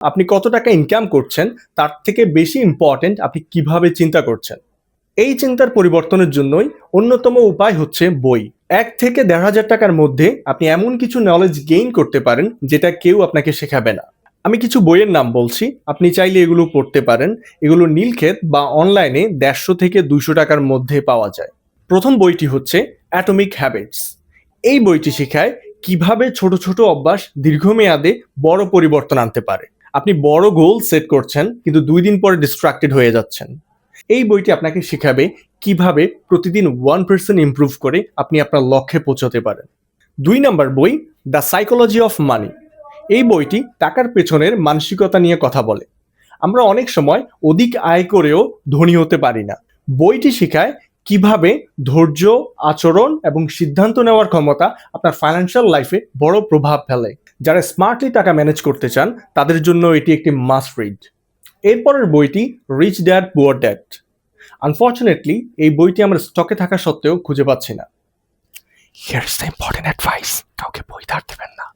আপনি কত টাকা ইনকাম করছেন তার থেকে বেশি ইম্পর্টেন্ট আপনি কিভাবে চিন্তা করছেন। এই চিন্তার পরিবর্তনের জন্যই অন্যতম উপায় হচ্ছে বই। ১ থেকে ১,৫০০ টাকার মধ্যে আপনি এমন কিছু নলেজ গেইন করতে পারেন যেটা কেউ আপনাকে শেখাবে না। আমি কিছু বইয়ের নাম বলছি, আপনি চাইলে এগুলো পড়তে পারেন। এগুলো নীলক্ষেত বা অনলাইনে ১৫০ থেকে ২০০ টাকার মধ্যে পাওয়া যায়। প্রথম বইটি হচ্ছে অ্যাটমিক হ্যাবিটস। এই বইটি শেখায় কিভাবে ছোট ছোট অভ্যাস দীর্ঘমেয়াদে বড় পরিবর্তন আনতে পারে। আপনি বড় গোল সেট করছেন কিন্তু ২ দিন পরে ডিস্ট্রাক্টেড হয়ে যাচ্ছেন। এই বইটি আপনাকে শেখাবে কিভাবে প্রতিদিন 1% ইমপ্রুভ করে আপনি আপনার লক্ষ্যে পৌঁছতে পারেন। ২ নাম্বার বই দ্য সাইকোলজি অফ মানি। এই বইটি টাকার পেছনের মানসিকতা নিয়ে কথা বলে। আমরা অনেক সময় অধিক আয় করেও ধনী হতে পারি না। বইটি শেখায় কিভাবে ধৈর্য, আচরণ এবং সিদ্ধান্ত নেওয়ার ক্ষমতা আপনার ফাইন্যান্সিয়াল লাইফে বড় প্রভাব ফেলে। যারা স্মার্টলি টাকা ম্যানেজ করতে চান তাদের জন্য এটি একটি মাস্ট রিড। এরপরের বইটি rich dad poor dad. Unfortunately এই বইটি আমার স্টকে থাকা সত্ত্বেও খুঁজে পাচ্ছি না। হিয়ারস দ্য ইম্পর্টেন্ট অ্যাডভাইস, কাউকে বই ধার দেবেন না।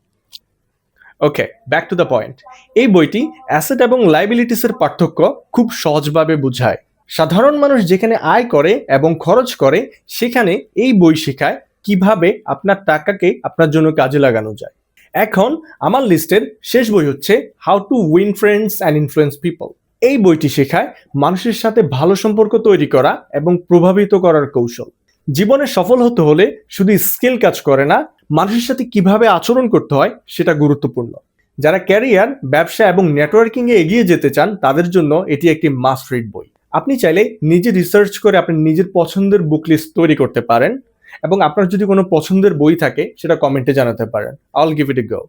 ওকে, ব্যাক টু দ্য পয়েন্ট। এই বইটি অ্যাসেট এবং লাইবিলিটিসের পার্থক্য খুব সহজভাবে বোঝায়। সাধারণ মানুষ যেখানে আয় করে এবং খরচ করে সেখানে এই বই শেখায় কিভাবে আপনার টাকাকে আপনার জন্য কাজে লাগানো যায়। এখন আমার লিস্টের শেষ বই হচ্ছে how to win friends and influence people. এই বইটি শেখায় মানুষের সাথে ভালো সম্পর্ক তৈরি করা এবং প্রভাবিত করার কৌশল। জীবনে সফল হতে হলে শুধু স্কিল কাজ করে না, মানুষের সাথে কিভাবে আচরণ করতে হয় সেটা গুরুত্বপূর্ণ। যারা ক্যারিয়ার, ব্যবসা এবং নেটওয়ার্কিং এ এগিয়ে যেতে চান তাদের জন্য এটি একটি মাস্ট রিড বই। আপনি চাইলে নিজে রিসার্চ করে আপনার নিজের পছন্দের বুক লিস্ট তৈরি করতে পারেন এবং আপনার যদি কোনো পছন্দের বই থাকে সেটা কমেন্টে জানাতে পারেন। I will give it A go.